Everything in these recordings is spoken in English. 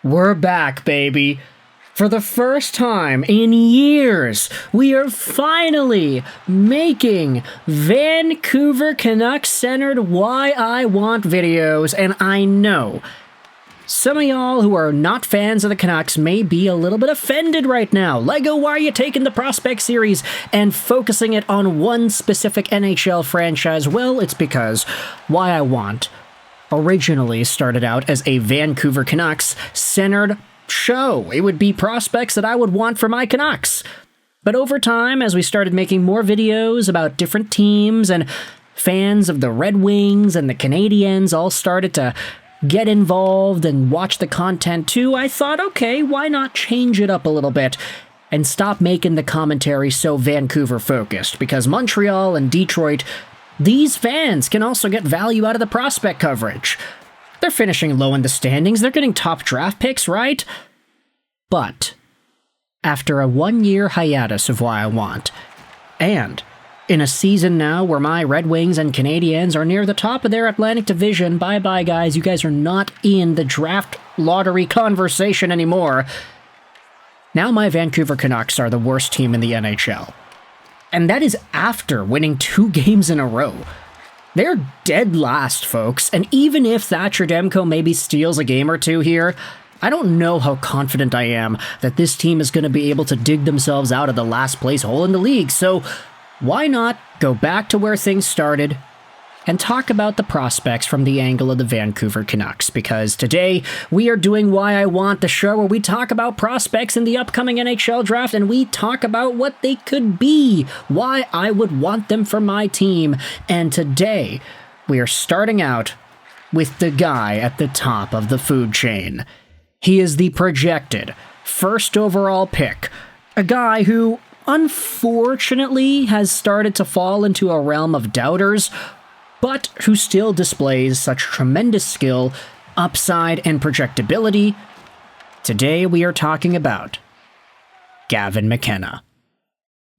We're back, baby. For the first time in years, we are finally making Vancouver Canucks-centered Why I Want videos, and I know some of y'all who are not fans of the Canucks may be a little bit offended right now. Lego, why are you taking the Prospect series and focusing it on one specific NHL franchise? Well, it's because Why I Want originally started out as a Vancouver Canucks-centered show. It would be prospects that I would want for my Canucks. But over time, as we started making more videos about different teams and fans of the Red Wings and the Canadiens all started to get involved and watch the content too, I thought, okay, why not change it up a little bit and stop making the commentary so Vancouver-focused? Because Montreal and Detroit, these fans can also get value out of the prospect coverage. They're finishing low in the standings, they're getting top draft picks, right? But after a one-year hiatus of Why I Want, and in a season now where my Red Wings and Canadiens are near the top of their Atlantic Division, bye-bye guys, you guys are not in the draft lottery conversation anymore. Now my Vancouver Canucks are the worst team in the NHL. And that is after winning 2 games in a row. They're dead last, folks, and even if Thatcher Demko maybe steals a game or two here, I don't know how confident I am that this team is going to be able to dig themselves out of the last place hole in the league, so why not go back to where things started and talk about the prospects from the angle of the Vancouver Canucks? Because today we are doing Why I Want, the show where we talk about prospects in the upcoming NHL draft and we talk about what they could be, why I would want them for my team. And today we are starting out with the guy at the top of the food chain. He is the projected first overall pick, a guy who unfortunately has started to fall into a realm of doubters, but who still displays such tremendous skill, upside, and projectability. Today we are talking about Gavin McKenna.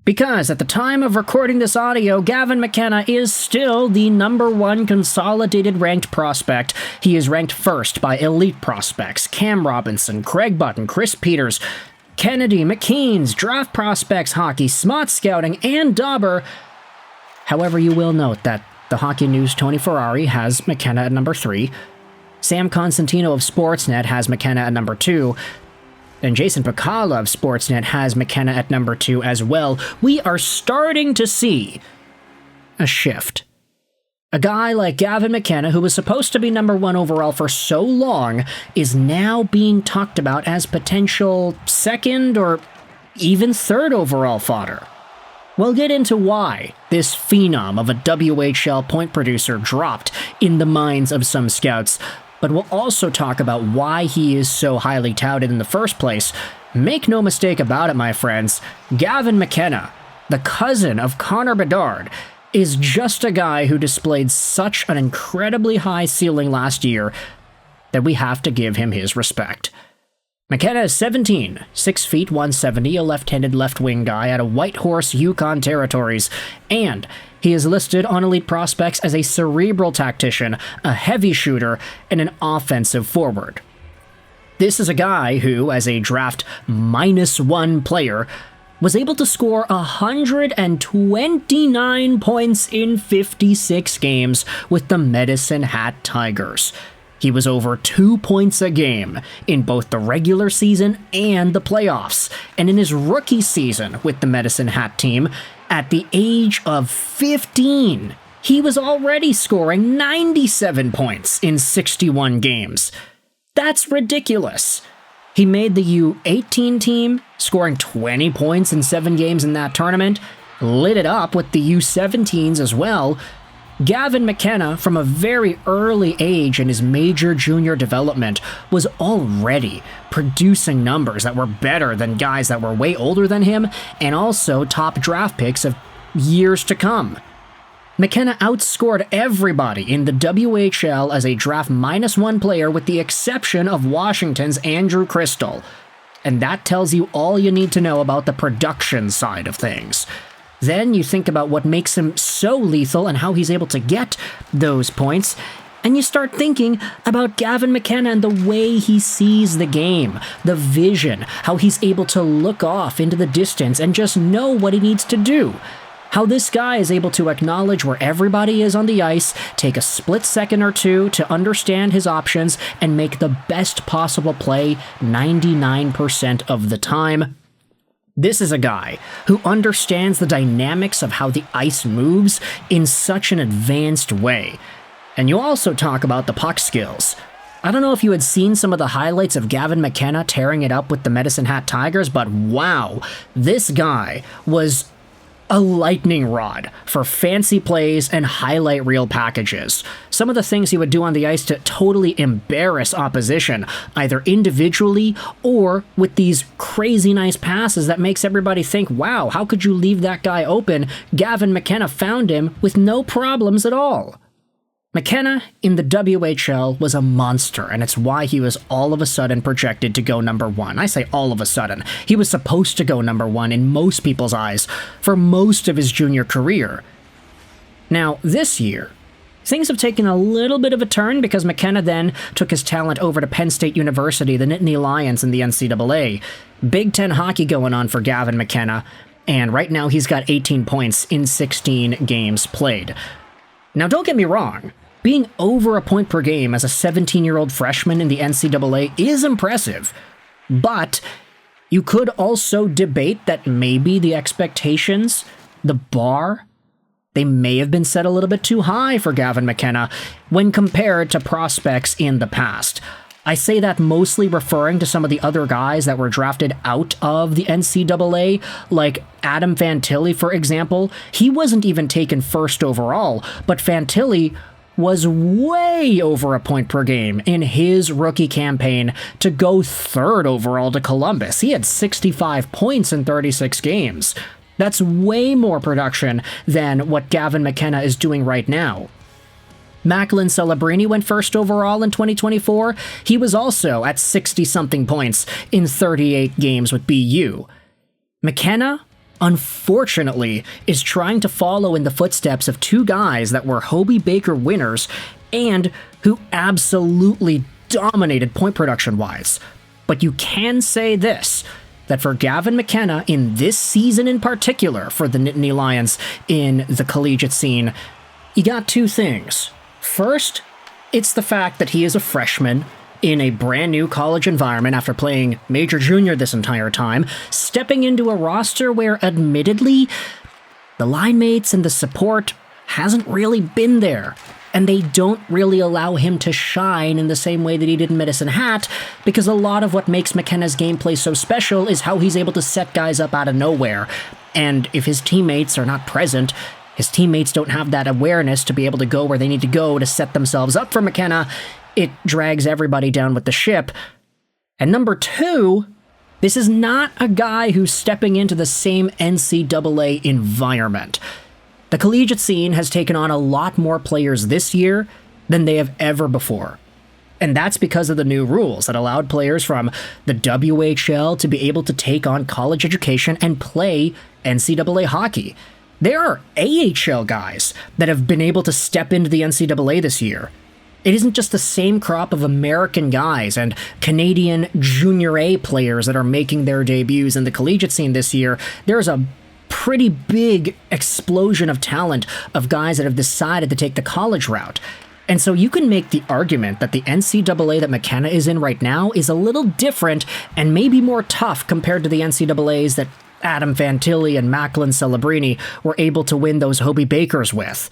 Because at the time of recording this audio, Gavin McKenna is still the #1 consolidated ranked prospect. He is ranked first by elite prospects Cam Robinson, Craig Button, Chris Peters, Kennedy, McKean's, Draft Prospects Hockey, Smart Scouting, and Dauber. However, you will note that the Hockey News' Tony Ferrari has McKenna at number 3, Sam Constantino of Sportsnet has McKenna at number 2, and Jason Picala of Sportsnet has McKenna at number 2 as well. We are starting to see a shift. A guy like Gavin McKenna, who was supposed to be #1 overall for so long, is now being talked about as potential 2nd or even 3rd overall fodder. We'll get into why this phenom of a WHL point producer dropped in the minds of some scouts, but we'll also talk about why he is so highly touted in the first place. Make no mistake about it, my friends, Gavin McKenna, the cousin of Connor Bedard, is just a guy who displayed such an incredibly high ceiling last year that we have to give him his respect. McKenna is 17, 6 feet 170, a left-handed left-wing guy out of Whitehorse, Yukon Territories, and he is listed on Elite Prospects as a cerebral tactician, a heavy shooter, and an offensive forward. This is a guy who, as a draft -1 player, was able to score 129 points in 56 games with the Medicine Hat Tigers. He was over 2 points a game in both the regular season and the playoffs, and in his rookie season with the Medicine Hat team, at the age of 15, he was already scoring 97 points in 61 games. That's ridiculous. He made the U18 team, scoring 20 points in 7 games in that tournament, lit it up with the U17s as well. Gavin McKenna, from a very early age in his major junior development, was already producing numbers that were better than guys that were way older than him, and also top draft picks of years to come. McKenna outscored everybody in the WHL as a draft -1 player with the exception of Washington's Andrew Crystal. And that tells you all you need to know about the production side of things. Then you think about what makes him so lethal and how he's able to get those points, And you start thinking about Gavin McKenna and the way he sees the game, the vision, how he's able to look off into the distance and just know what he needs to do. How this guy is able to acknowledge where everybody is on the ice, take a split second or two to understand his options, and make the best possible play 99% of the time. This is a guy who understands the dynamics of how the ice moves in such an advanced way. And you also talk about the puck skills. I don't know if you had seen some of the highlights of Gavin McKenna tearing it up with the Medicine Hat Tigers, but wow, this guy was a lightning rod for fancy plays and highlight reel packages. Some of the things he would do on the ice to totally embarrass opposition, either individually or with these crazy nice passes that makes everybody think, wow, how could you leave that guy open? Gavin McKenna found him with no problems at all. McKenna in the WHL was a monster, and it's why he was all of a sudden projected to go number one. I say all of a sudden. He was supposed to go number one in most people's eyes for most of his junior career. Now, this year, things have taken a little bit of a turn because McKenna then took his talent over to Penn State University, the Nittany Lions in the NCAA. Big Ten hockey going on for Gavin McKenna, and right now he's got 18 points in 16 games played. Now, don't get me wrong. Being over a point per game as a 17-year-old freshman in the NCAA is impressive, but you could also debate that maybe the expectations, the bar, they may have been set a little bit too high for Gavin McKenna when compared to prospects in the past. I say that mostly referring to some of the other guys that were drafted out of the NCAA, like Adam Fantilli, for example. He wasn't even taken first overall, but Fantilli was way over a point per game in his rookie campaign to go third overall to Columbus. He had 65 points in 36 games. That's way more production than what Gavin McKenna is doing right now. Macklin Celebrini went first overall in 2024. He was also at 60-something points in 38 games with BU. McKenna, unfortunately, is trying to follow in the footsteps of two guys that were Hobey Baker winners and who absolutely dominated point production-wise. But you can say this, that for Gavin McKenna in this season in particular for the Nittany Lions in the collegiate scene, you got two things. First, it's the fact that he is a freshman in a brand new college environment after playing major junior this entire time, stepping into a roster where, admittedly, the line mates and the support hasn't really been there, and they don't really allow him to shine in the same way that he did in Medicine Hat, because a lot of what makes McKenna's gameplay so special is how he's able to set guys up out of nowhere, and if his teammates are not present, his teammates don't have that awareness to be able to go where they need to go to set themselves up for McKenna, it drags everybody down with the ship. And number two, this is not a guy who's stepping into the same NCAA environment. The collegiate scene has taken on a lot more players this year than they have ever before. And that's because of the new rules that allowed players from the WHL to be able to take on college education and play NCAA hockey. There are AHL guys that have been able to step into the NCAA this year. It isn't just the same crop of American guys and Canadian Junior A players that are making their debuts in the collegiate scene this year. There's a pretty big explosion of talent of guys that have decided to take the college route. And so you can make the argument that the NCAA that McKenna is in right now is a little different and maybe more tough compared to the NCAAs that Adam Fantilli and Macklin Celebrini were able to win those Hobey Bakers with.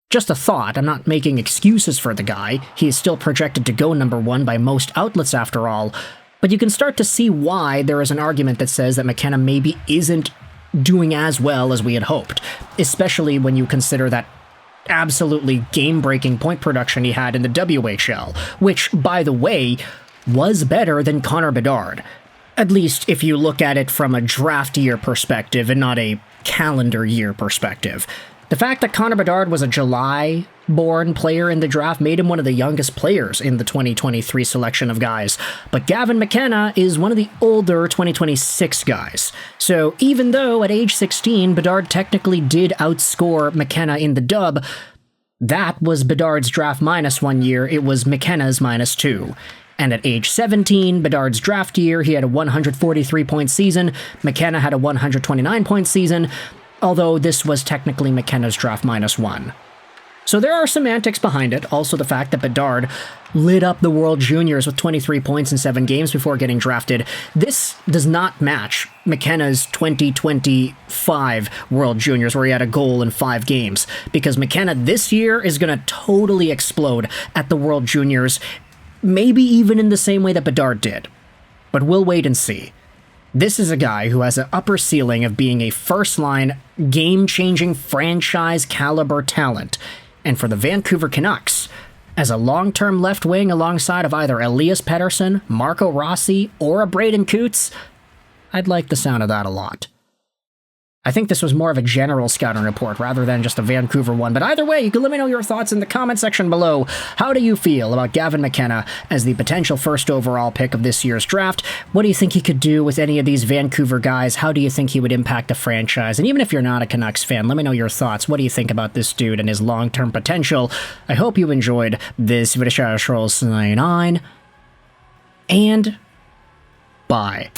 Just a thought, I'm not making excuses for the guy, he is still projected to go number one by most outlets after all, but you can start to see why there is an argument that says that McKenna maybe isn't doing as well as we had hoped, especially when you consider that absolutely game-breaking point production he had in the WHL, which, by the way, was better than Connor Bedard. At least if you look at it from a draft year perspective and not a calendar year perspective. The fact that Connor Bedard was a July-born player in the draft made him one of the youngest players in the 2023 selection of guys, but Gavin McKenna is one of the older 2026 guys. So even though at age 16, Bedard technically did outscore McKenna in the dub, That was Bedard's draft minus 1 year, it was McKenna's minus 2. And at age 17, Bedard's draft year, he had a 143-point season, McKenna had a 129-point season, although this was technically McKenna's draft minus 1. So there are semantics behind it, also the fact that Bedard lit up the World Juniors with 23 points in 7 games before getting drafted. This does not match McKenna's 2025 World Juniors, where he had a goal in 5 games, because McKenna this year is going to totally explode at the World Juniors, maybe even in the same way that Bedard did. But we'll wait and see. This is a guy who has an upper ceiling of being a first-line, game-changing, franchise-caliber talent. And for the Vancouver Canucks, as a long-term left wing alongside of either Elias Pettersson, Marco Rossi, or a Braden Coots, I'd like the sound of that a lot. I think this was more of a general scouting report rather than just a Vancouver one, but either way, you can let me know your thoughts in the comment section below. How do you feel about Gavin McKenna as the potential first overall pick of this year's draft? What do you think he could do with any of these Vancouver guys? How do you think he would impact the franchise? And even if you're not a Canucks fan, let me know your thoughts. What do you think about this dude and his long-term potential? I hope you enjoyed this video. And bye.